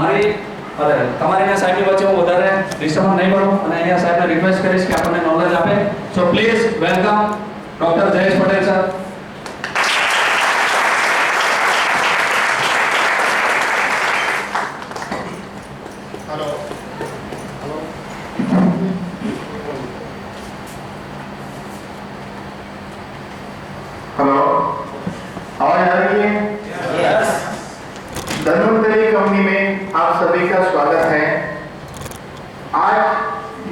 મારી અરે તમારે અહીંયા સાહેબની વચ્ચે હું વધારે ડિસ્ટર્બ નહીં કરું અને અહીંયા સાહેબને રિક્વેસ્ટ કરીશ કે આપણને નોલેજ આપે. So please welcome doctor Jayesh Patel sir. Hello, आवाज आ रही है? यस। धन्वंतरी कंपनी में आप सभी का स्वागत है। आज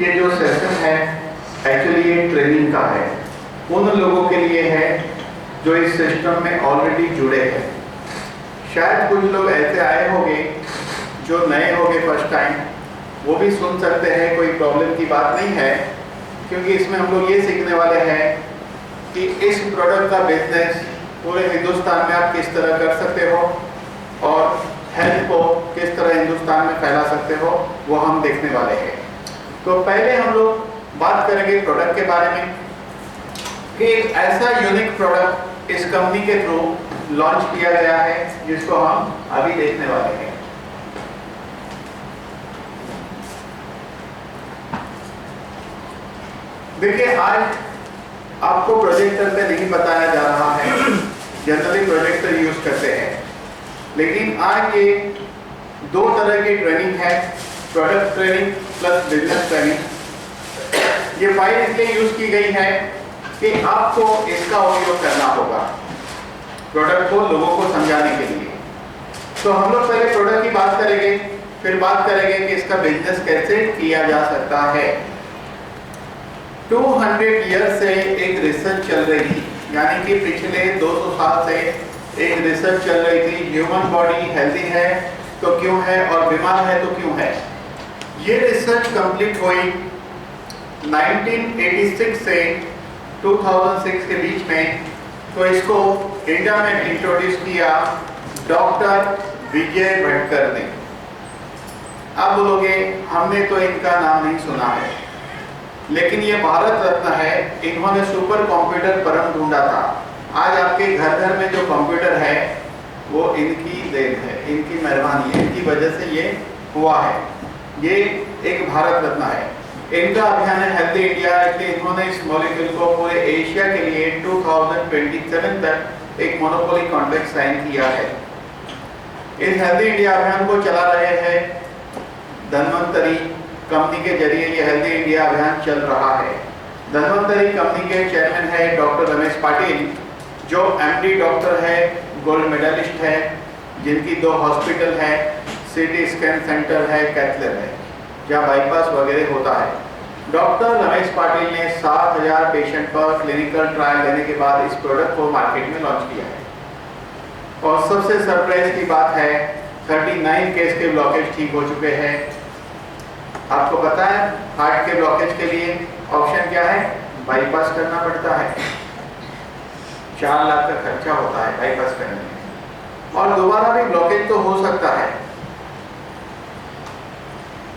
ये जो सेशन है एक्चुअली ये ट्रेनिंग का है, उन लोगों के लिए है जो इस सिस्टम में ऑलरेडी जुड़े हैं। शायद कुछ लोग ऐसे आए होंगे जो नए होंगे फर्स्ट टाइम, वो भी सुन सकते हैं, कोई प्रॉब्लम की बात नहीं है, क्योंकि इसमें हम लोग ये सीखने वाले हैं कि इस प्रोडक्ट का बिजनेस पूरे हिंदुस्तान में आप किस तरह कर सकते हो और हेल्थ को किस तरह हिंदुस्तान में फैला सकते हो, वो हम देखने वाले हैं। तो पहले हम लोग बात करेंगे प्रोडक्ट के बारे में कि एक ऐसा यूनिक प्रोडक्ट इस कंपनी के थ्रू लॉन्च किया गया है जिसको हम अभी देखने वाले हैं। देखिए, आज आपको प्रोजेक्टर पे नहीं बताया जा रहा है, जनरली प्रोजेक्टर यूज करते हैं, लेकिन आज ये दो तरह की ट्रेनिंग है, product training plus business training. ये फाइल इसलिए यूज की गई है कि आपको इसका उपयोग करना होगा प्रोडक्ट को लोगों को समझाने के लिए। तो हम लोग पहले प्रोडक्ट की बात करेंगे, फिर बात करेंगे कि इसका बिजनेस कैसे किया जा सकता है। 200 ईयर से एक रिसर्च चल रही थी, यानी कि पिछले 200 साल से एक रिसर्च चल रही थी। ह्यूमन बॉडी हेल्दी है तो क्यों है और बीमार है तो क्यों है। ये रिसर्च कंप्लीट हुई 1986 से 2006 के बीच में। तो इसको इंडिया में इंट्रोड्यूस किया डॉक्टर विजय भटकर ने। आप बोलोगे हमने तो इनका नाम नहीं सुना है, लेकिन ये भारत रत्न है। इन्होंने सुपर कंप्यूटर परम ढूंढा था। आज आपके घर घर में जो कंप्यूटर है वो इनकी देन है, इनकी मेहरबानी है, इनकी वजह से ये हुआ है। ये एक भारत रत्न है। इनका अभियान है हेल्दी इंडिया, इसलिए इन्होंने इस मॉलिक्यूल को पूरे एशिया के लिए 2027 तक एक मोनोपोली कॉन्ट्रैक्ट साइन किया है। इस हेल्दी इंडिया अभियान को चला रहे हैं धन्वंतरी कंपनी के जरिए। ये हेल्दी इंडिया अभियान चल रहा है। धन्वंतरी कंपनी के चेयरमैन है डॉक्टर रमेश पाटिल, जो एमडी डॉक्टर है, गोल्ड मेडलिस्ट है, जिनकी 2 हॉस्पिटल है, सिटी स्कैन सेंटर है, कैथलैब है, जहाँ बाईपास वगैरह होता है। डॉक्टर रमेश पाटिल ने 7000 पेशेंट पर क्लिनिकल ट्रायल लेने के बाद इस प्रोडक्ट को मार्केट में लॉन्च किया है। और सबसे सरप्राइज की बात है 39 केस के ब्लॉकेज ठीक हो चुके हैं। आपको पता है हार्ट के ब्लॉकेज के लिए ऑप्शन क्या है? बाईपास करना पड़ता है। 4 लाख का खर्चा होता है बाईपास करने में, और दोबारा भी ब्लॉकेज तो हो सकता है।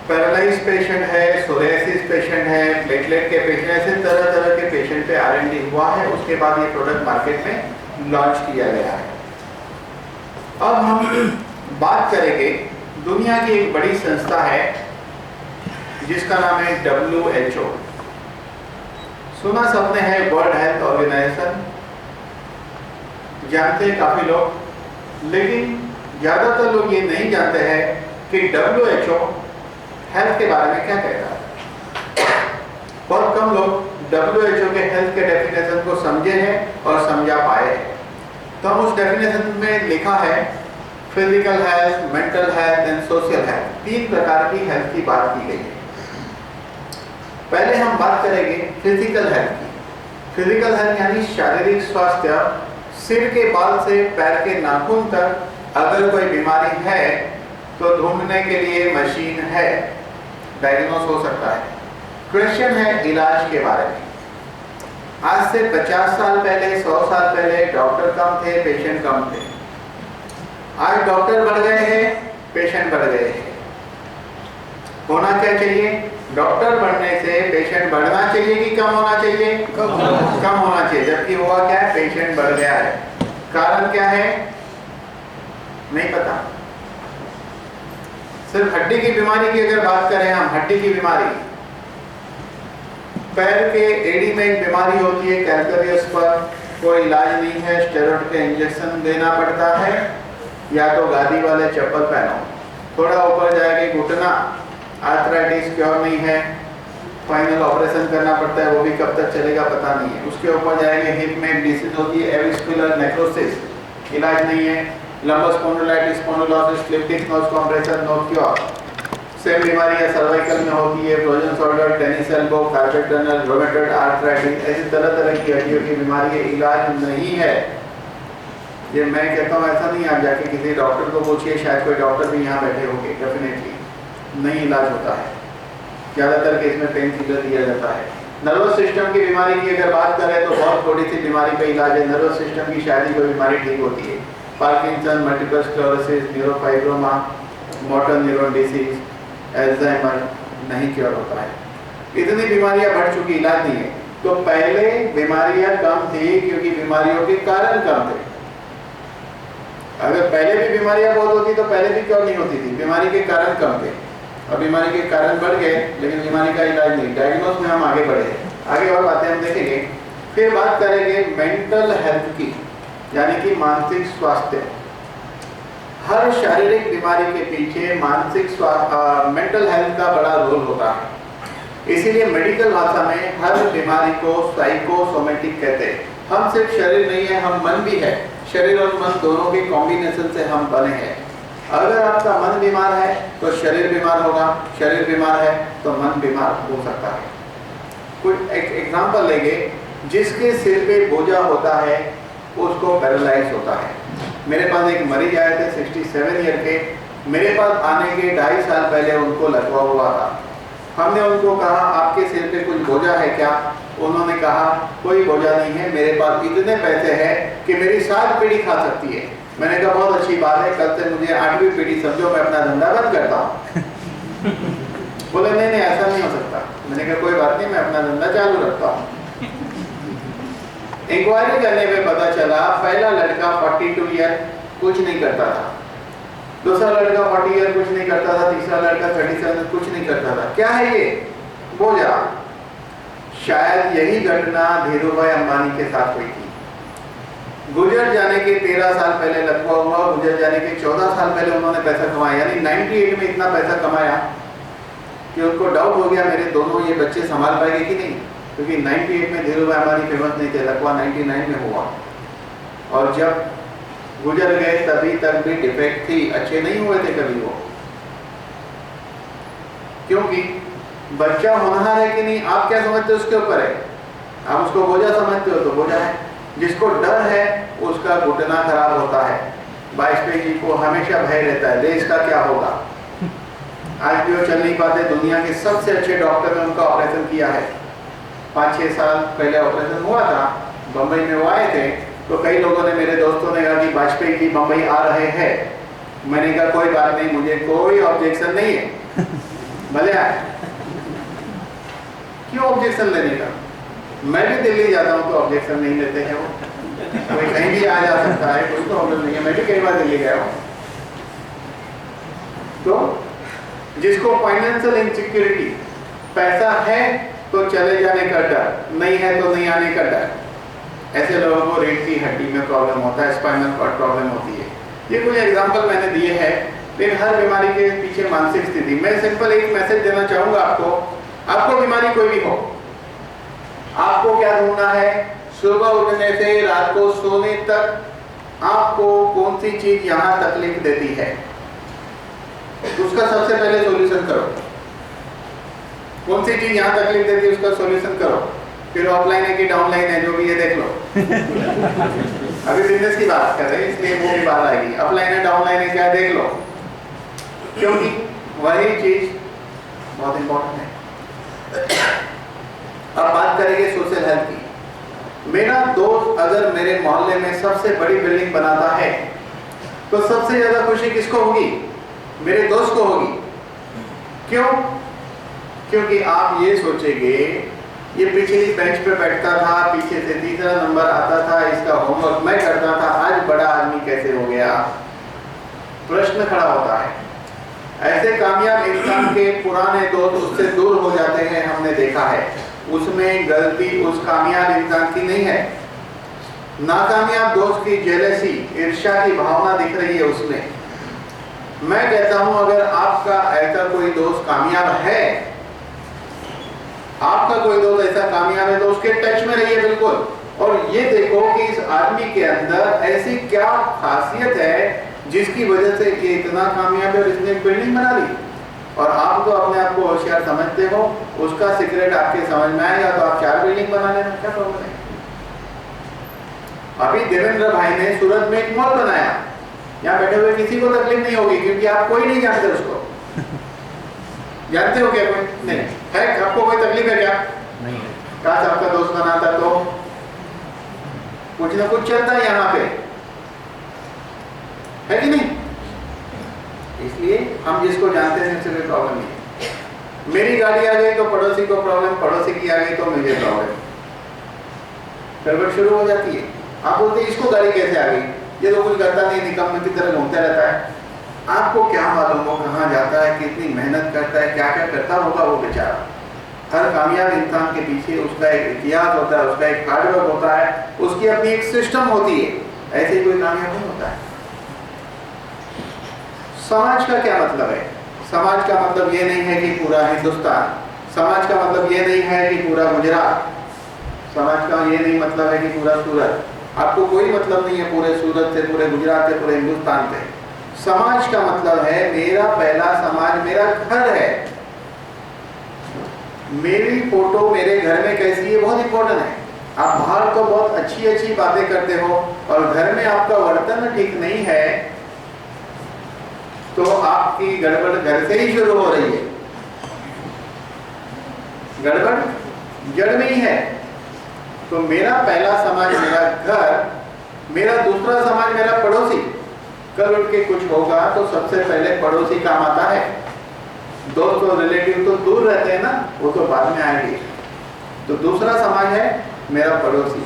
पैरालाइज पेशेंट है, सोरियासिस पेशेंट है, प्लेटलेट के पेशेंट, ऐसे तरह तरह के पेशेंट पे R&D हुआ है। उसके बाद ये प्रोडक्ट मार्केट में लॉन्च किया गया है। अब हम बात करेंगे, दुनिया की एक बड़ी संस्था है जिसका नाम है WHO। सुना सबने है, वर्ल्ड हेल्थ ऑर्गेनाइजेशन, जानते हैं काफी लोग, लेकिन ज्यादातर लोग ये नहीं जानते हैं कि WHO हेल्थ के बारे में क्या कहता है। बहुत कम लोग WHO के हेल्थ के डेफिनेशन को समझे हैं और समझा पाए हैं। तो हम उस डेफिनेशन में लिखा है physical health, mental health and social health. 3 प्रकार की हेल्थ की बात की गई है। पहले हम बात करेंगे फिजिकल हेल्थ की। फिजिकल हेल्थ यानी शारीरिक स्वास्थ्य, सिर के बाल से पैर के नाखून तक अगर कोई बीमारी है तो ढूंढने के लिए मशीन है, डायग्नोस हो सकता है। क्वेश्चन है इलाज के बारे में। आज से 50 साल पहले, 100 साल पहले डॉक्टर कम थे, पेशेंट कम थे। आज डॉक्टर बढ़ गए हैं, पेशेंट बढ़ गए हैं। होना क्या चाहिए? डॉक्टर बढ़ने से पेशेंट बढ़ना चाहिए कि कम होना चाहिए? कम होना चाहिए। जबकि हुआ क्या है? पेशेंट बढ़ गया है। कारण क्या है? नहीं पता। सिर्फ हड्डी की बीमारी की अगर बात करें हम, हड्डी की बीमारी, पैर के एड़ी में एक बीमारी होती है कैल्केरियस पर, कोई इलाज नहीं है, स्टेरॉइड के इंजेक्शन देना पड़ता है या तो गादी वाले चप्पल पहनो। थोड़ा ऊपर जाएगी घुटना, आर्थराइटिस क्योर नहीं है, फाइनल ऑपरेशन करना पड़ता है, वो भी कब तक चलेगा पता नहीं है। उसके ऊपर जाएंगे हिप में एक डिसीज होती है एविस्कुलर नेक्रोसिस, इलाज नहीं है। Lumbar spondylitis, spondylosis, slip disc नोज कंप्रेशन, नो क्योर। सेम बीमारियां सर्वाइकल में होती है, frozen shoulder, tennis elbow, carpet tunnel, rheumatoid arthritis, ऐसी तरह तरह की हड्डियों की बीमारी है, इलाज नहीं है। ये मैं कहता हूँ ऐसा नहीं, आप जाके किसी डॉक्टर को पूछिए, शायद कोई डॉक्टर भी यहाँ बैठे होंगे, डेफिनेटली नहीं इलाज होता है। ज़्यादातर केस में पेन किलर दिया जाता है। नर्वस सिस्टम की बीमारी की अगर बात करें तो बहुत थोड़ी सी बीमारी का इलाज है। नर्वस सिस्टम की शायद ही कोई बीमारी ठीक होती है। Parkinson, multiple sclerosis, neurofibroma, motor neuron disease, Alzheimer नहीं क्योर होता है। इतनी बीमारियां बढ़ चुकी, इलाज नहीं है। तो पहले बीमारियां कम थी क्योंकि बीमारियों के कारण कम थे। अगर पहले भी बीमारियां बहुत होती तो पहले भी क्योर नहीं होती थी, बीमारी के कारण कम थे। और बीमारी के कारण बढ़ गए लेकिन बीमारी का इलाज नहीं। डायग्नोस में हम आगे बढ़े, आगे और बातें हम देखेंगे। फिर बात करेंगे मेंटल हेल्थ की, यानी कि मानसिक स्वास्थ्य। हर शारीरिक बीमारी के पीछे मानसिक मेंटल हेल्थ का बड़ा रोल होता है। इसीलिए मेडिकल भाषा में हर बीमारी को साइकोसोमेटिक कहते हैं। हम सिर्फ शरीर नहीं है, हम मन भी है। शरीर और मन दोनों के कॉम्बिनेशन से हम बने हैं। अगर आपका मन बीमार है तो शरीर बीमार होगा, शरीर बीमार है तो मन बीमार हो सकता है। कुछ एक एग्जांपल लेंगे, जिसके सिर पे बोझा होता है उसको पैरालाइज होता है। मेरे पास एक मरीज आए थे 67 ईयर के, मेरे पास आने के 2.5 साल पहले उनको लकवा हुआ था। हमने उनको कहा आपके सिर पे कुछ बोझा है क्या? उन्होंने कहा कोई बोझा नहीं है, मेरे पास इतने पैसे हैं कि मेरी 7 पीढ़ी खा सकती है। मैंने कहा बहुत अच्छी बात है, कल से मुझे 8वीं पीढ़ी समझो, मैं अपना धंधा बंद करता हूँ। बोले नहीं ऐसा नहीं हो सकता। मैंने कहा कोई बात नहीं, मैं अपना धंधा चालू रखता हूँ। इंक्वायरी करने में पता चला पहला लड़का 42 ईयर कुछ नहीं करता था, दूसरा लड़का 40 ईयर कुछ नहीं करता था, तीसरा लड़का 37 कुछ नहीं करता था। क्या है ये? बोझा। शायद यही घटना धीरूभाई अंबानी के साथ हुई थी। गुजर जाने के 13 साल पहले लकवा हुआ, गुजर जाने के 14 साल पहले उन्होंने पैसा कमाया, यानी 98 में इतना पैसा कमाया कि उनको डाउट हो गया मेरे दोनों ये बच्चे संभाल पाएंगे कि नहीं, क्योंकि 98 में धीरूभाई अंबानी फेमस नहीं थे, लकवा 99 में हुआ। और जब गुजर गए तभी तक भी डिफेक्ट थी, अच्छे नहीं हुए थे कभी वो। क्योंकि बच्चा होनहार है कि नहीं आप क्या समझते हो उसके ऊपर है। आप उसको बोझा समझते हो तो बोझा है। जिसको डर है उसका घुटना खराब होता है। वाजपेयी जी को हमेशा भय रहता है देश का क्या होगा। आज भी वो चल नहीं पाते, दुनिया के सबसे अच्छे डॉक्टर ने उनका ऑपरेशन किया है। 5-6 साल पहले ऑपरेशन हुआ था, बम्बई में वो आए थे, तो कई लोगों ने, मेरे दोस्तों ने कहा कि वाजपेयी जी बम्बई आ रहे हैं। मैंने कहा कोई बात नहीं, मुझे कोई ऑब्जेक्शन नहीं है, भले आए। क्यों ऑब्जेक्शन लेने का? मैं भी दिल्ली जाता हूँ तो ऑब्जेक्शन नहीं लेते हैं वो, कोई कहीं भी आ जा सकता है, कोई प्रॉब्लम नहीं है। मैं भी कई बार दिल्ली गया हूँ। तो जिसको फाइनेंशियल इनसिक्योरिटी, पैसा है तो चले जाने का डर, नहीं है तो नहीं आने का डर, ऐसे लोगों को रीढ़ की हड्डी में प्रॉब्लम होता है, स्पाइनल कॉर्ड प्रॉब्लम होती है। ये कुछ एग्जांपल मैंने दिए हैं, लेकिन हर बीमारी के पीछे मानसिक स्थिति। मैं सिंपल एक मैसेज देना चाहूंगा आपको बीमारी कोई भी हो, आपको क्या ढूंढना है? सुबह उठने से रात को सोने तक आपको कौन सी चीज यहाँ तकलीफ देती है, उसका सबसे पहले सॉल्यूशन करो। कौन सी चीज यहाँ तकलीफ देती है उसका सॉल्यूशन करो। फिर ऑफलाइन है कि डाउनलाइन है, जो भी है देख लो। अभी बिजनेस की बात कर रहे हैं इसलिए वो भी बात आएगी। ऑफलाइन है डाउनलाइन है क्या है देख लो, क्योंकि वही चीज बहुत इंपॉर्टेंट है। अब बात करेंगे सोशल हेल्थ की। मेरा दोस्त अगर मेरे मोहल्ले में सबसे बड़ी बिल्डिंग बनाता है तो सबसे ज्यादा खुशी किसको होगी? मेरे दोस्त को होगी। क्यों? क्योंकि आप ये सोचेंगे ये पिछली बेंच पे बैठता था, पीछे से तीसरा नंबर आता था, इसका होमवर्क मैं करता था, आज बड़ा आदमी कैसे हो गया? प्रश्न खड़ा होता है। ऐसे कामयाब इंसान के पुराने दोस्त उससे दूर हो जाते हैं, हमने देखा है। उसमें गलती उस कामयाब इंसान की नहीं है। नाकामयाब दोस्त की जेलसी, ईर्ष्या की भावना दिख रही है उसमें। मैं कहता हूं अगर आपका ऐसा कोई दोस्त कामयाब है, आपका कोई दोस्त ऐसा कामयाब है, तो उसके टच में रहिए बिल्कुल। और ये देखो कि इस आदमी के अंदर ऐसी क्या खासियत है जिसकी वजह से ये इतना कामयाब है और इसने एक बिल्डिंग बना ली। और आप तो अपने आप को होशियार समझते हो, उसका सीक्रेट आपके समझ में आएगा तो आप 4 बिल्डिंग बना लेना, क्या प्रॉब्लम है। अभी देवेंद्र भाई ने सूरत में एक मॉल बनाया, यहाँ बैठे हुए किसी को तकलीफ नहीं होगी क्योंकि आप कोई नहीं जानते उसको। जानते हो क्या कोई? नहीं है। आपको कोई तकलीफ है क्या? नहीं है। काश आपका दोस्त बनाता तो कुछ ना कुछ चलता है यहाँ पे, है कि नहीं? इसलिए हम जिसको जानते हैं उससे कोई प्रॉब्लम नहीं। मेरी गाड़ी आ गई तो पड़ोसी को प्रॉब्लम, पड़ोसी की आ गई तो मुझे प्रॉब्लम, गड़बड़ शुरू हो जाती है। आप बोलते हैं इसको गाड़ी कैसे आ गई, ये तो कुछ करता नहीं, निकम्मे की तरह घूमता रहता है। आपको क्या मालूम वो कहाँ जाता है, कितनी मेहनत करता है, क्या क्या करता होगा वो बेचारा। हर कामयाब इंसान के पीछे उसका एक इतिहास होता है, उसका एक हार्डवर्क होता है, उसकी अपनी एक सिस्टम होती है। ऐसे कोई कामयाब नहीं होता है। समाज का क्या मतलब है? समाज का मतलब ये नहीं है कि पूरा हिंदुस्तान, समाज का मतलब ये नहीं है कि पूरा गुजरात, समाज का ये नहीं मतलब है कि पूरा सूरत। आपको कोई मतलब नहीं है पूरे सूरत से, पूरे गुजरात से, पूरे हिंदुस्तान से। समाज का मतलब है मेरा पहला समाज मेरा घर है। मेरी फोटो मेरे घर में कैसी है बहुत इंपॉर्टेंट है। आप बाहर तो बहुत अच्छी अच्छी बातें करते हो और घर में आपका वर्तन ठीक नहीं है तो आपकी गड़बड़ घर से ही शुरू हो रही है। गड़बड़ जड़ में ही है। तो मेरा पहला समाज मेरा घर, मेरा दूसरा समाज मेरा पड़ोसी। कल उठ के कुछ होगा तो सबसे पहले पड़ोसी काम आता है। दोस्त और रिलेटिव तो दूर रहते हैं ना, वो तो बाद में आएंगे। तो दूसरा समाज है मेरा पड़ोसी,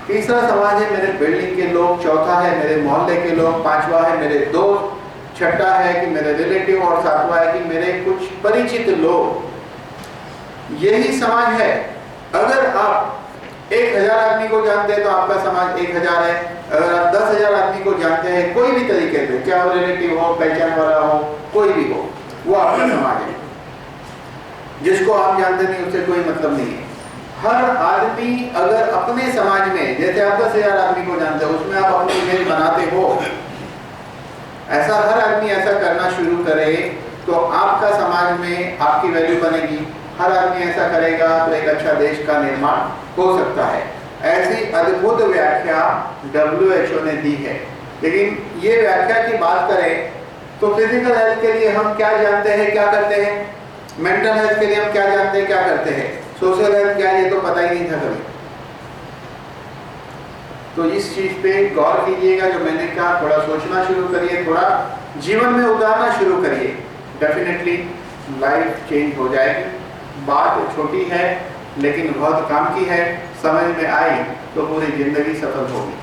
तीसरा समाज है मेरे बिल्डिंग के लोग, चौथा है मेरे मोहल्ले के लोग, पांचवा है मेरे दोस्त, छठा है कि मेरे रिलेटिव और सातवां है कि मेरे कुछ परिचित लोग। यही समाज है। अगर आप 1000 आदमी को जानते हैं तो आपका समाज 1000 है। अगर आप 10,000 आदमी को जानते हैं कोई भी तरीके से, चाहे वो रिलेटिव हो, पहचान वाला हो, कोई भी हो, वो आपका समाज है। जिसको आप जानते नहीं उससे कोई मतलब नहीं है। हर आदमी अगर अपने समाज में, जैसे आप 10,000 आदमी को जानते हो, उसमें आप अपनी इमेज बनाते हो, ऐसा हर आदमी ऐसा करना शुरू करे तो आपका समाज में आपकी वैल्यू बनेगी। हर आदमी ऐसा करेगा तो एक अच्छा देश का निर्माण हो सकता है। ऐसी अद्भुत व्याख्या WHO ने दी है। लेकिन ये व्याख्या की बात करें तो फिजिकल हेल्थ के लिए हम क्या जानते हैं, क्या करते हैं, मेंटल हेल्थ के लिए हम क्या जानते हैं, क्या करते हैं, सोशल हेल्थ क्या, ये तो पता ही नहीं था कभी। तो इस चीज पे गौर कीजिएगा जो मैंने कहा, थोड़ा सोचना शुरू करिए, थोड़ा जीवन में उतारना शुरू करिए, डेफिनेटली लाइफ चेंज हो जाएगी। बात छोटी है लेकिन बहुत काम की है, समझ में आई तो पूरी जिंदगी सफल होगी।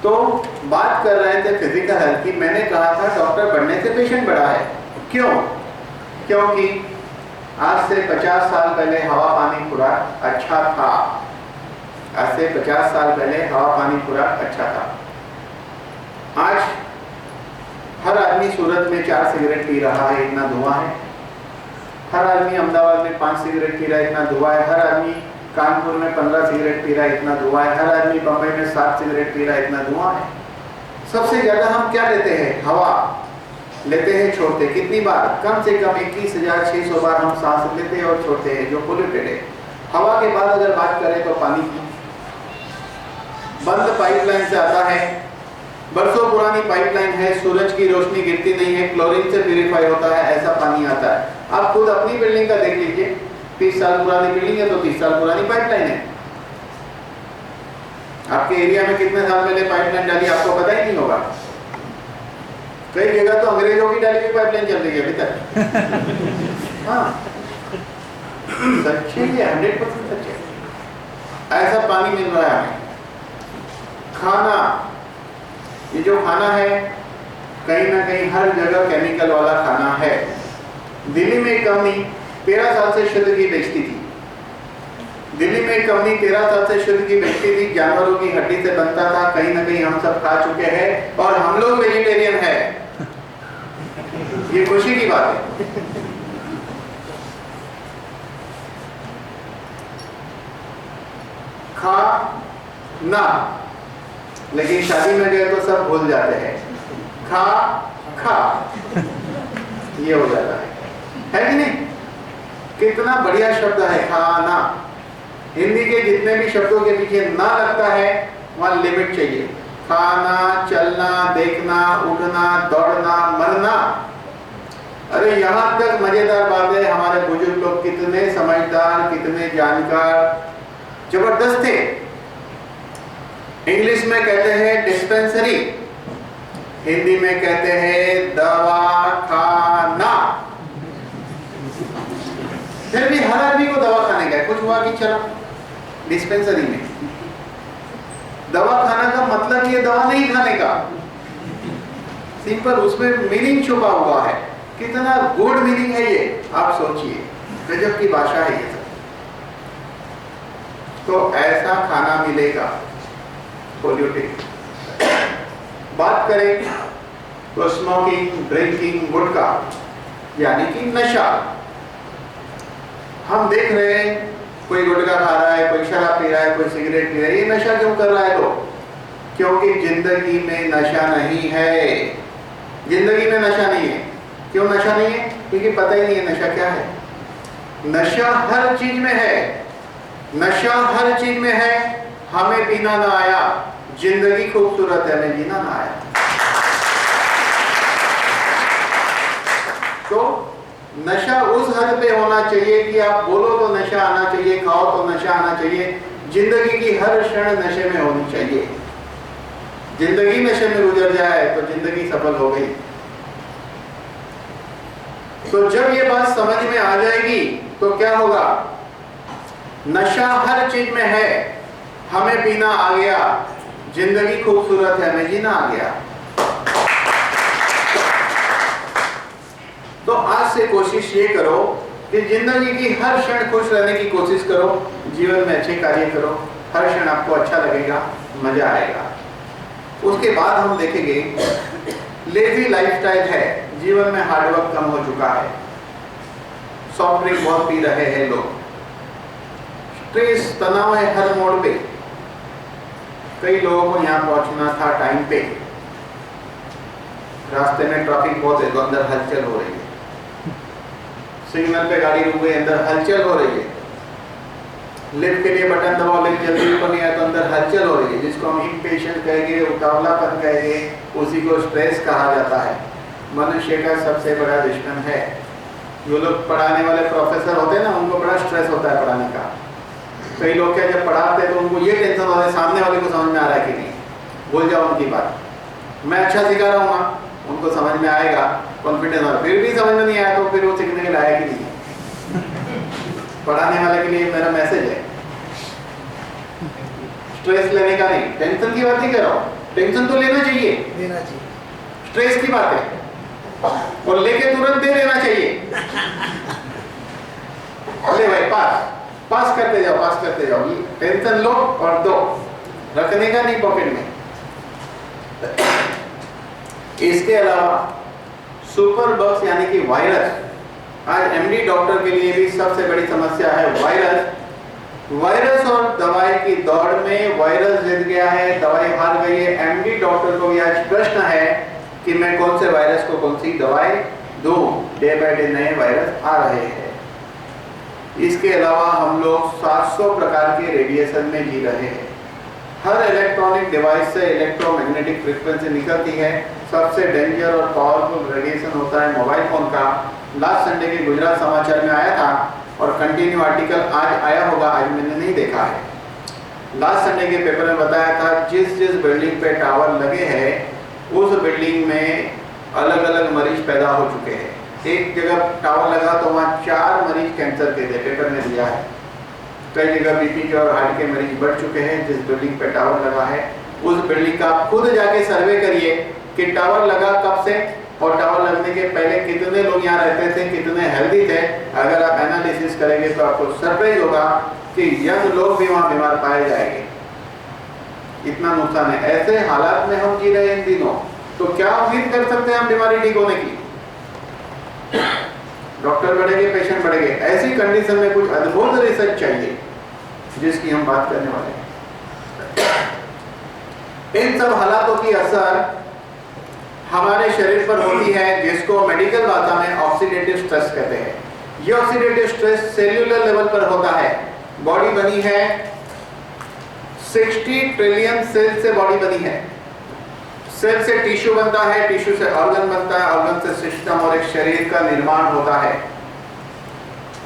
तो बात कर रहे थे फिजिकल हेल्थ की। मैंने कहा था डॉक्टर बनने से पेशेंट बड़ा है। क्यों? क्योंकि आज से 50 साल पहले हवा पानी खुराक अच्छा था। आज से 50 साल पहले हवा पानी खुराक अच्छा था। आज हर आदमी सूरत में 4 सिगरेट पी रहा है, इतना धुआं है। हर आदमी अहमदाबाद में 5 सिगरेट पी रहा है, इतना धुआं है। हर आदमी कानपुर में 15 सिगरेट पी रहा है, इतना धुआं है। हर आदमी बंबई में 7 सिगरेट पी रहा है, इतना धुआं है। सबसे ज्यादा हम क्या लेते हैं? हवा लेते हैं, छोड़ते कितनी बार? कम से कम 21,600 बार हम सांस लेते हैं और छोड़ते हैं, जो पोल्यूटेड है। हवा के बाद अगर बात करें तो पानी की, बंद पाइपलाइन से आता है, बरसों पुरानी पाइपलाइन है, सूरज की रोशनी गिरती नहीं है, क्लोरीन से प्यूरिफाई होता है, ऐसा पानी आता है। आप खुद अपनी बिल्डिंग का देख लीजिए, 30 साल पुरानी बिल्डिंग है तो 30 साल पुरानी पाइपलाइन है। आपके एरिया में कितने साल पहले पाइपलाइन डाली आपको पता ही नहीं होगा। कई जगह तो अंग्रेजों की डाली हुई पाइपलाइन चल रही है अभी तक। हाँ, सच्चे, 100% सच्चे। ऐसा पानी मिल रहा है हमें। खाना, ये जो खाना है कहीं ना कहीं हर जगह केमिकल वाला खाना है। दिल्ली में एक कंपनी 13 साल से शुद्ध घी बेचती थी। दिल्ली में एक कंपनी 13 साल से शुद्ध घी बेचती थी, जानवरों की हड्डी से बनता था। कहीं ना कहीं हम सब खा चुके हैं और हम लोग वेजिटेरियन है। ये खुशी की बात है। खा ना, लेकिन शादी में गए तो सब भूल जाते हैं। खा खा ये हो जाता है कि नहीं? कितना बढ़िया शब्द है खाना। हिंदी के जितने भी शब्दों के पीछे ना लगता है वहां लिमिट चाहिए। खाना, चलना, देखना, उठना, दौड़ना, मरना। अरे यहाँ तक मजेदार बात है, हमारे बुजुर्ग लोग कितने समझदार, कितने जानकार, जबरदस्त थे। इंग्लिश में कहते हैं डिस्पेंसरी, हिंदी में कहते हैं दवा खाना। फिर भी हर आदमी को दवा खाने का कुछ हुआ कि चलो डिस्पेंसरी में दवा खाना का मतलब ये दवा नहीं खाने का, सिंपल उसमें मीनिंग छुपा हुआ है। कितना गुड मीनिंग है ये, आप सोचिए, गजब की भाषा है ये सब। तो ऐसा खाना मिलेगा पोल्यूटेड। बात करें तो स्मोकिंग, ड्रिंकिंग, गुटखा यानी कि नशा। हम देख रहे हैं कोई गुटखा खा रहा है, कोई शराब पी रहा है, कोई सिगरेट पी रहा है। ये नशा क्यों कर रहा है? तो क्योंकि जिंदगी में नशा नहीं है। जिंदगी में नशा नहीं है। क्यों नशा नहीं है? क्योंकि पता ही नहीं है नशा क्या है। नशा हर चीज में है, नशा हर चीज में है। हमें पीना ना आया, जिंदगी खूबसूरत है, हमें जीना ना आया। तो नशा उस हद पे होना चाहिए कि आप बोलो तो नशा आना चाहिए, खाओ तो नशा आना चाहिए। जिंदगी की हर क्षण नशे में होनी चाहिए। जिंदगी नशे में गुजर जाए तो जिंदगी सफल हो गई। तो जब ये बात समझ में आ जाएगी तो क्या होगा? नशा हर चीज में है, हमें पीना आ गया, जिंदगी खूबसूरत है, हमें जीना आ गया। तो आज से कोशिश ये करो कि जिंदगी की हर क्षण खुश रहने की कोशिश करो, जीवन में अच्छे कार्य करो, हर क्षण आपको अच्छा लगेगा, मजा आएगा। उसके बाद हम देखेंगे लेजी लाइफस्टाइल है, जीवन में हार्डवर्क कम हो चुका है, सॉफ्ट ड्रिंक बहुत पी रहे हैं लोग, स्ट्रेस, तनाव है हर मोड़ पे। कई लोगों को यहाँ पहुंचना था टाइम पे, रास्ते में ट्रैफिक बहुत है तो अंदर हलचल हो रही है, सिग्नल पे गाड़ी रुक गई, अंदर हलचल हो रही है, लिफ्ट के लिए बटन दबाओ, लिफ्ट जल्दी ऊपर नहीं आया तो अंदर हलचल हो रही है, जिसको हम इम्पेशेंट कहेंगे, उतावलापन कहेंगे, उसी को स्ट्रेस कहा जाता है। मनुष्य का सबसे बड़ा दुश्मन है। जो लोग पढ़ाने वाले प्रोफेसर होते हैं ना, उनको बड़ा स्ट्रेस होता है पढ़ाने का। कई लोग क्या जब पढ़ाते हैं तो उनको ये टेंशन होता है सामने वाले को समझ में आ रहा है कि नहीं, भूल जाओ उनकी बात। मैं अच्छा सिखा रहा हूँ, उनको समझ में आएगा, कॉन्फिडेंस होगा, फिर भी समझ में नहीं आया तो फिर वो सीखने के लायक ही नहीं है। पढ़ाने वाले के लिए मेरा मैसेज है, स्ट्रेस लेने का नहीं, टेंशन की बात नहीं कर रहा हूँ, टेंशन तो लेना चाहिए, स्ट्रेस की बात है, और लेके तुरंत दे देना चाहिए। ले भाई पास पास करते जाओ, पास करते जाओ, टेंशन लो और दो, रखने का नहीं पॉकेट में। इसके अलावा सुपर बग्स यानी कि वायरस, आज एमडी डॉक्टर के लिए भी सबसे बड़ी समस्या है वायरस। वायरस और दवाई की दौड़ में वायरस जीत गया है, दवाई हार गई है। एमडी डॉक्टर को यह प्रश्न है कि मैं कौन से वायरस को कौन सी दवाई दूं। डे बाय डे नए वायरस आ रहे हैं। इसके अलावा हम लोग 700 प्रकार के रेडिएशन में जी रहे हैं। हर इलेक्ट्रॉनिक डिवाइस से इलेक्ट्रोमैग्नेटिक फ्रीक्वेंसी निकलती है। सबसे डेंजर और पावरफुल रेडिएशन होता है मोबाइल फोन का। लास्ट संडे के गुजरात समाचार में आया था और कंटिन्यू आर्टिकल आज आया होगा, आज मैंने नहीं देखा है। लास्ट संडे के पेपर में बताया था जिस जिस बिल्डिंग पे टावर लगे हैं उस बिल्डिंग में अलग अलग मरीज पैदा हो चुके हैं। एक जगह टावर लगा तो वहाँ 4 मरीज कैंसर के थे, पेपर में दिया है। कई जगह बीपी के और हार्ट के मरीज बढ़ चुके हैं। जिस बिल्डिंग पे टावर लगा है उस बिल्डिंग का खुद जाके सर्वे करिए कि टावर लगा कब से कितने लोग यहाँ रहते थे, कितने हेल्दी थे, अगर आप एनालिसिस करेंगे तो आपको सरप्राइज होगा कि यंग लोग भी वहाँ बीमार पाए जाएंगे। इतना नुकसान है। ऐसे हालात में हम जी रहे हैं इन दिनों, तो क्या उम्मीद कर सकते हैं हम बीमारी ठीक होने की? डॉक्टर बढ़ेंगे, पेशेंट बढ़ेंगे। ऐसी कंडीशन में कुछ अद्भुत रिसर्च चाहिए जिसकी हम बात करने वाले हैं। इन सब हालातों की असर हमारे शरीर पर होती है, जिसको मेडिकल भाषा में ऑक्सीडेटिव स्ट्रेस कहते हैं। ये ऑक्सीडेटिव स्ट्रेस सेल्यूलर लेवल पर होता है। बॉडी बनी है 60 ट्रिलियन सेल से बॉडी बनी है। सेल से टिश्यू बनता है, टिश्यू से ऑर्गन बनता है, ऑर्गन से सिस्टम और एक शरीर का निर्माण होता है।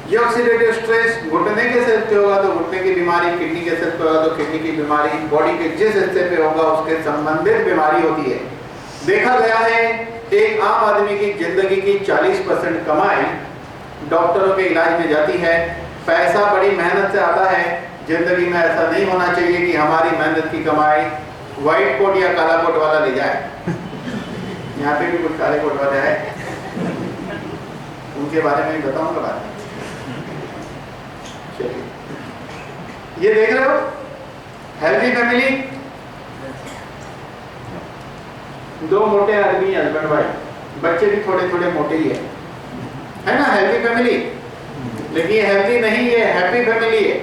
ये ऑक्सीडेटिव स्ट्रेस घुटने के सेल पे होगा तो घुटने की बीमारी, किडनी के सेल पे होगा तो किडनी की बीमारी, बॉडी के जिस हिस्से पे होगा उसके संबंधित बीमारी होती है। देखा गया है एक आम आदमी की जिंदगी की 40% कमाई डॉक्टरों के इलाज में जाती है। पैसा बड़ी मेहनत से आता है। जिंदगी में ऐसा नहीं होना चाहिए कि हमारी मेहनत की कमाई व्हाइट कोट या काला कोट वाला ले जाए। यहाँ पे भी कुछ काले कोट वाले हैं, उनके बारे में बताऊंगा बाद में। चलिए, ये देख रहे हो हेल्दी फैमिली, 2 मोटे आदमी, हस्बैंड वाइफ, बच्चे भी थोड़े थोड़े मोटे ही है ना? Healthy family. लेकिन ये हेल्दी नहीं, ये हैप्पी फैमिली है।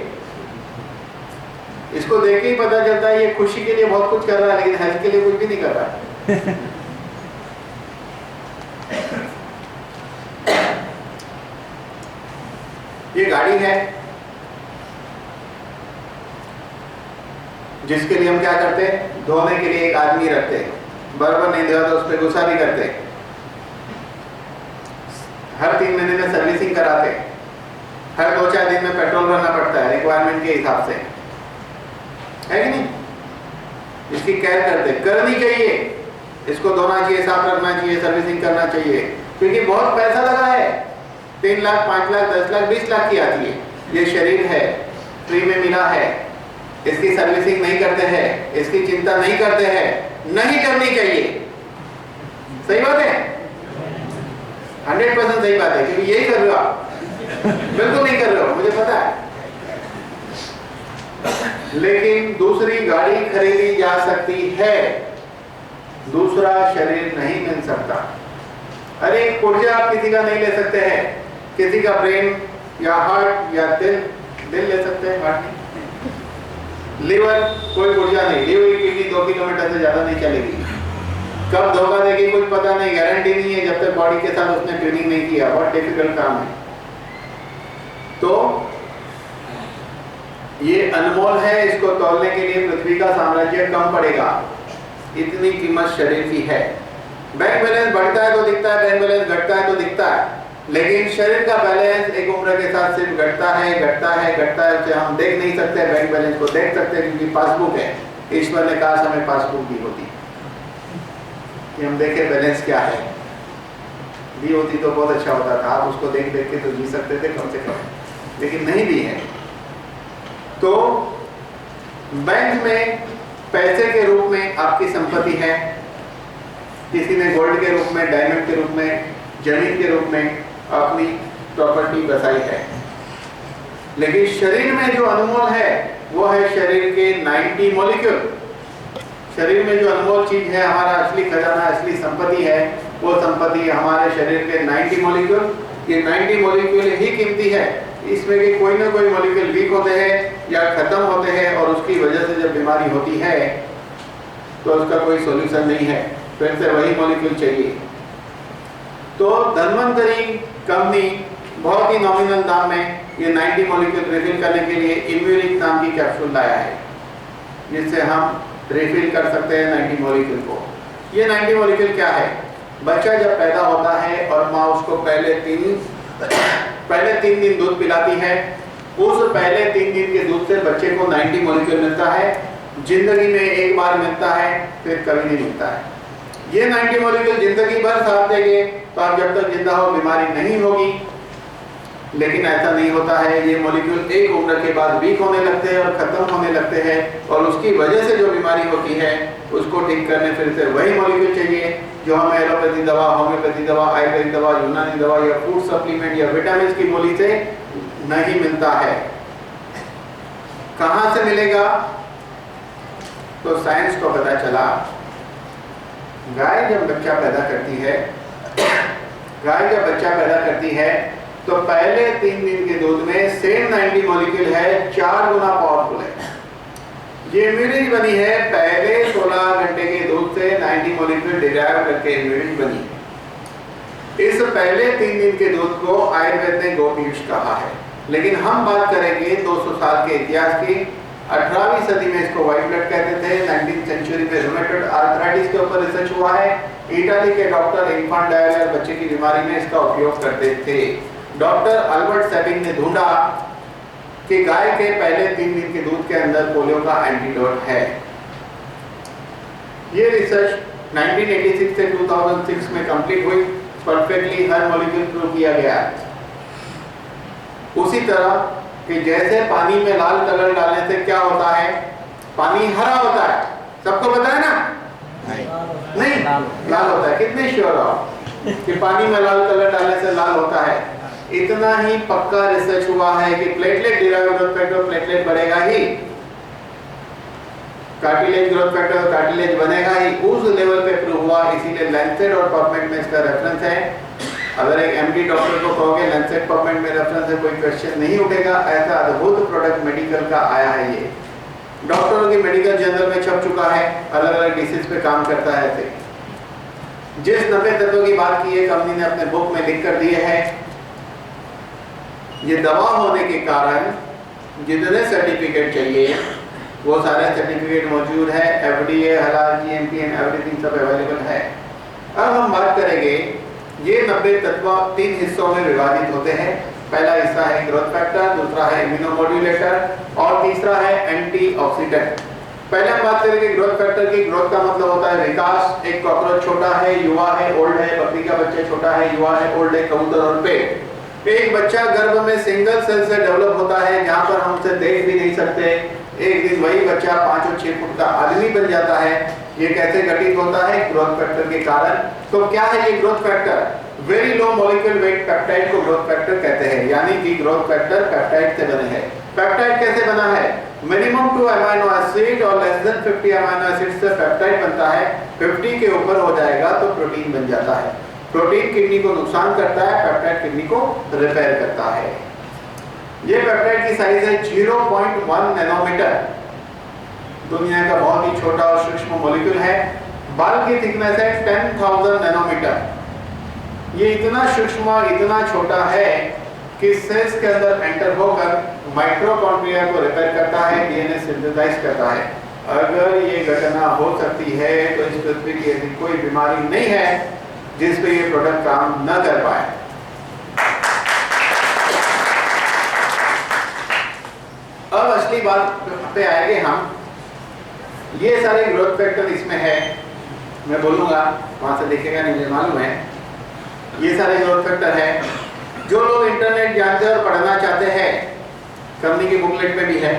इसको देख के ही पता चलता है ये खुशी के लिए बहुत कुछ कर रहा है, लेकिन हेल्थ के लिए कुछ भी नहीं कर रहा है। ये गाड़ी है जिसके लिए हम क्या करते हैं? धोने के लिए एक आदमी रखते हैं। बराबर नहीं धोया तो उस पर गुस्सा भी करते हैं। हर 3 महीने में सर्विसिंग कराते हैं। हर 2-4 दिन में पेट्रोल भरना पड़ता है रिक्वायरमेंट के हिसाब से, है कि नहीं? इसकी केयर करनी चाहिए। इसको धोना चाहिए, साफ रखना चाहिए, सर्विसिंग करना चाहिए, क्योंकि बहुत पैसा लगा है। 3 लाख, 5 लाख, 10 लाख, 20 लाख की आती है। ये शरीर है, फ्री में मिला है, इसकी सर्विसिंग नहीं करते हैं, इसकी चिंता नहीं करते हैं, नहीं करनी चाहिए। सही बात है, 100% सही बात है, क्योंकि यही कर रहे हो आप। बिल्कुल नहीं कर रहे हो, मुझे पता है। लेकिन दूसरी गाड़ी खरीदी जा सकती है, दूसरा शरीर नहीं मिल सकता। अरे पुर्जा आप किसी का नहीं ले सकते हैं, किसी का ब्रेन या हार्ट या दिल ले सकते हैं, हार्ट नहीं। लिवर कोई पुर्जा नहीं, ली हुई किडनी 2 किलोमीटर से ज्यादा नहीं चलेगी। कब धोखा देगी कुछ पता नहीं, गारंटी नहीं है जब तक बॉडी के साथ उसने ट्यूनिंग नहीं किया। बहुत डिफिकल्ट काम है। तो ये अनमोल है, इसको तोलने के लिए पृथ्वी का साम्राज्य कम पड़ेगा, इतनी कीमत शरीर की है। बैंक बैलेंस बढ़ता है तो दिखता है, बैंक बैलेंस घटता है तो दिखता है, लेकिन शरीर का बैलेंस एक उम्र के साथ सिर्फ घटता है, घटता है, घटता है। उसे हम देख नहीं सकते, बैंक बैलेंस को देख सकते हैं क्योंकि पासबुक है। ईश्वर ने कहा हमें पासबुक दी होती कि हम देखे बैलेंस क्या है। दी होती तो बहुत अच्छा होता था, आप उसको देख देख के तो जी सकते थे कम से कम, लेकिन नहीं दी है। तो बैंक में पैसे के रूप में आपकी संपत्ति है, किसी ने गोल्ड के रूप में, डायमंड के रूप में, जमीन के रूप में अपनी प्रॉपर्टी बसाई है। लेकिन शरीर में जो अनमोल है वो है शरीर के 90 मॉलिक्यूल। शरीर में जो अनमोल चीज है, हमारा असली खजाना, असली संपत्ति है, वो संपत्ति हमारे शरीर के 90 मॉलिक्यूल। ये 90 मॉलिक्यूल ही कीमती है। इसमें के कोई ना कोई मॉलिक्यूल वीक होते हैं या खत्म होते हैं, और उसकी वजह से जब बीमारी होती है तो उसका कोई सॉल्यूशन नहीं है, फिर से वही मॉलिक्यूल चाहिए। तो धन्वंतरी कंपनी बहुत ही नॉमिनल दाम में ये 90 मॉलिक्यूल रिफिल करने के लिए इम्यूनिक नाम की कैप्सूल लाया है, जिससे हम रिफिल कर सकते हैं 90 मॉलिक्यूल को। ये 90 मॉलिक्यूल क्या है? बच्चा जब पैदा होता है और माँ उसको पहले 3 दिन दूध पिलाती है, उस पहले 3 दिन के दूध से बच्चे को 90 मॉलिक्यूल मिलता है। जिंदगी में एक बार मिलता है, फिर कभी नहीं मिलता है। ये 90 मॉलिक्यूल जिंदगी भर साथ देंगे, तो आप जब तक जिंदा हो बीमारी नहीं होगी। लेकिन ऐसा नहीं होता है। ये मॉलिक्यूल एक उम्र के बाद वीक होने लगते हैं और खत्म होने लगते हैं, और उसकी वजह से जो बीमारी होती है उसको ठीक करने फिर से वही मॉलिक्यूल चाहिए जो हमें एलोपैथी दवा, होम्योपैथी दवा, आयुर्वेदिक दवा, यूनानी दवा या फूड सप्लीमेंट या विटामिन की गोली से नहीं मिलता है। कहां से मिलेगा? तो साइंस को पता चला, गाय जब बच्चा पैदा करती है, गाय जब बच्चा पैदा करती है तो पहले 3 दिन के दूध में सेम 90 मॉलिक्यूल है, 4 गुना पावरफुल है। ये इम्यूनिटी बनी है पहले 16 घंटे के दूध से 90 मॉलिक्यूल डिराइव करके इम्यूनिटी बनी। इस पहले 3 दिन के दूध को आयुर्वेद ने गोपीयूष कहा है। लेकिन हम बात करेंगे 200 साल के इतिहास की। 18वीं सदी में इसको व्हाइट ब्लड कहते थे। 19th सेंचुरी में रूमेटॉइड आर्थराइटिस के ऊपर रिसर्च हुआ है। इटाली के डॉक्टर इन्फेंटाइल बच्चे की बीमारी में इसका उपयोग करते थे। डॉक्टर अल्बर्ट सेबिंग ने ढूंढा कि गाय के पहले 3 दिन के दूध के अंदर पोलियो का एंटीडोट है। ये रिसर्च 1986 से 2006 में कंप्लीट हुई। परफेक्टली हर मॉलिक्यूल प्रूव किया गया। उसी तरह कि जैसे पानी में लाल कलर डालने से क्या होता है, पानी हरा होता है, सबको पता है ना? नहीं, लाल होता है। कितने श्योर हो कि पानी में लाल कलर डालने से लाल होता है? इतना ही पक्का रिसर्च हुआ है कि platelet derived growth factor, platelet बढ़ेगा ही, कार्टिलेज ग्रोथ फैक्टर, कार्टिलेज बनेगा ही, उस लेवल पे प्रूव हुआ। इसीलिए लैंसेट और पबमेड में इसका रेफरेंस है। अगर एक एमडी डॉक्टर को कहोगे लैंसेट पबमेड में रेफरेंस है, कोई क्वेश्चन नहीं उठेगा। ऐसा अद्भुत प्रोडक्ट मेडिकल का आया है। ये डॉक्टरों की मेडिकल जर्नल में छप चुका है, अलग अलग डिसीज पे काम करता है। ऐसे जिस 90 तत्वों की बात की है कंपनी ने अपने बुक में लिख कर दिए है। ये दवा होने के कारण जितने सर्टिफिकेट चाहिए वो सारे सर्टिफिकेट मौजूद है। एफडीए, हलाल, जीएमपी एंड एवरीथिंग सब अवेलेबल है। अब हम बात करेंगे, ये 90 तत्व 3 हिस्सों में विभाजित होते हैं। पहला हिस्सा है ग्रोथ फैक्टर, दूसरा है इम्यूनोमोड्यूलेटर और तीसरा है एंटीऑक्सीडेंट। पहले हम बात करेंगे ग्रोथ फैक्टर की। ग्रोथ का मतलब होता है विकास। एक कॉकरोच छोटा है, युवा है, ओल्ड है। बकरी का बच्चा छोटा है, युवा है, ओल्ड है। कबूतर और पेड़। एक बच्चा गर्भ में सिंगल सेल से डेवलप होता है, जहां पर हम उसे देख भी नहीं सकते। एक दिन वही बच्चा 5 और 6 फुट का आदमी बन जाता है। ये कैसे घटित होता है? ग्रोथ फैक्टर के कारण। तो क्या है ये growth factor? Very low molecule weight peptide को ग्रोथ फैक्टर कहते हैं। यानी कि ग्रोथ फैक्टर पेप्टाइड से बने हैं। पेप्टाइड कैसे बना है? मिनिमम 2 अमीनो एसिड और लेस देन 50 अमीनो एसिड से पेप्टाइड बनता है। 50 के ऊपर हो जाएगा तो प्रोटीन बन जाता है। प्रोटीन किडनी को नुकसान करता है, पेप्टाइड किडनी को रिपेयर करता है। ये पेप्टाइड की साइज है 0.1 नैनोमीटर। दुनिया का बहुत ही छोटा और सूक्ष्म मॉलिक्यूल है। बाल की थिकनेस है 10,000 नैनोमीटर। ये इतना सूक्ष्म, इतना छोटा है कि सेल्स के अंदर एंटर होकर माइटोकॉन्ड्रिया को रिपेयर करता है, डीएनए सिंथेसाइज करता है। अगर ये घटना हो सकती है तो इस पृथ्वी की ऐसी कोई बीमारी नहीं है जिस पे ये प्रोडक्ट काम न कर पाए। अब असली बात पे आएंगे हम। ये सारे ग्रोथ फैक्टर इसमें है, मैं बोलूंगा, वहां से देखेगा नहीं, मुझे मालूम है। ये सारे ग्रोथ फैक्टर है। जो लोग इंटरनेट जानते हैं और पढ़ना चाहते हैं, कंपनी की बुकलेट में भी है।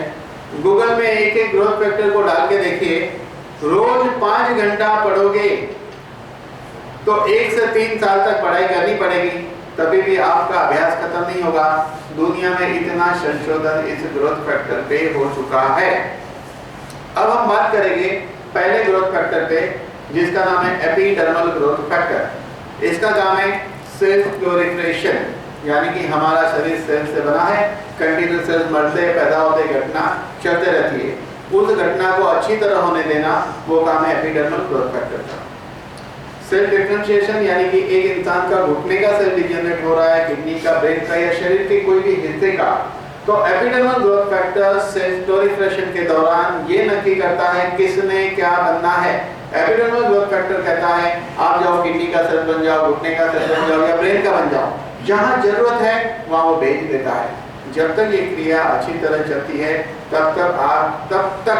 गूगल में एक एक ग्रोथ फैक्टर को डाल के देखिए। रोज 5 घंटा पढ़ोगे तो 1 से 3 साल तक पढ़ाई करनी पड़ेगी, तभी भी आपका अभ्यास खत्म नहीं होगा। दुनिया में इतना संशोधन इस ग्रोथ फैक्टर पे हो चुका है। अब हम बात करेंगे पहले ग्रोथ फैक्टर पे, जिसका नाम है एपिडर्मल ग्रोथ फैक्टर। इसका काम है सेल प्रोलिफरेशन, यानी कि हमारा शरीर सेल से बना है। कंटिन्यूस सेल्स मरते पैदा होते, घटना चलते रहती है। उस घटना को अच्छी तरह होने देना, वो काम है एपिडर्मल ग्रोथ फैक्टर का। सेल डिफरेंशिएशन, यानी कि एक इंसान का घुटने का सेल डिजनरेट हो रहा है, किडनी का, ब्रेन का या शरीर के कोई भी हिस्से का, तो epidermal growth factor cell proliferation के दौरान ये नक्की करता है किसने क्या बनना है। एपिडर्मल ग्रोथ फैक्टर कहता है आप जाओ किडनी का सेल बन जाओ, घुटने का सेल बन जाओ या ब्रेन का बन जाओ। जहां जरूरत है वहां वो भेज देता है। जब तक ये क्रिया अच्छी तरह चलती है तब तक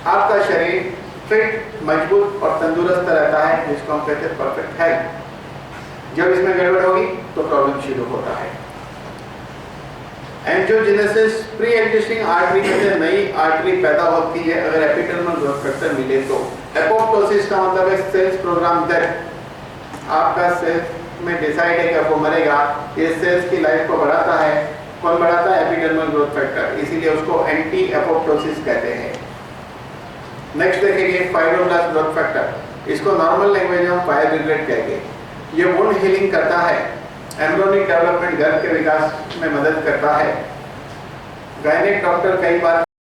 आपका शरीर फिट, मजबूत और तंदुरुस्त रहता है, जिसको हम कहते हैं परफेक्ट हेल्थ। जब इसमें गड़बड़ होगी तो प्रॉब्लम शुरू होता है। एंजियोजेनेसिस प्री एग्जिस्टिंग आर्टरी में से नई आर्टरी पैदा होती है अगर एपिडर्मल ग्रोथ फैक्टर मिले तो। एपोप्टोसिस का मतलब है सेल्स प्रोग्राम डेथ। आपका सेल्स में डिसाइड है कि अब वो मरेगा, ये सेल्स की लाइफ को बढ़ाता है। कौन बढ़ाता है? एपिडर्मल ग्रोथ फैक्टर, इसीलिए उसको एंटी एपोप्टोसिस कहते हैं। नेक्स्ट देखेंगे फाइब्रोब्लास्ट ग्रोथ फैक्टर, इसको नॉर्मल लैंग्वेज में फाइब्रोब्लास्ट कहेंगे। ये वुंड हीलिंग करता है, एम्ब्रियोनिक डेवलपमेंट गर्भ के विकास में मदद करता है। गायनेक डॉक्टर कई बार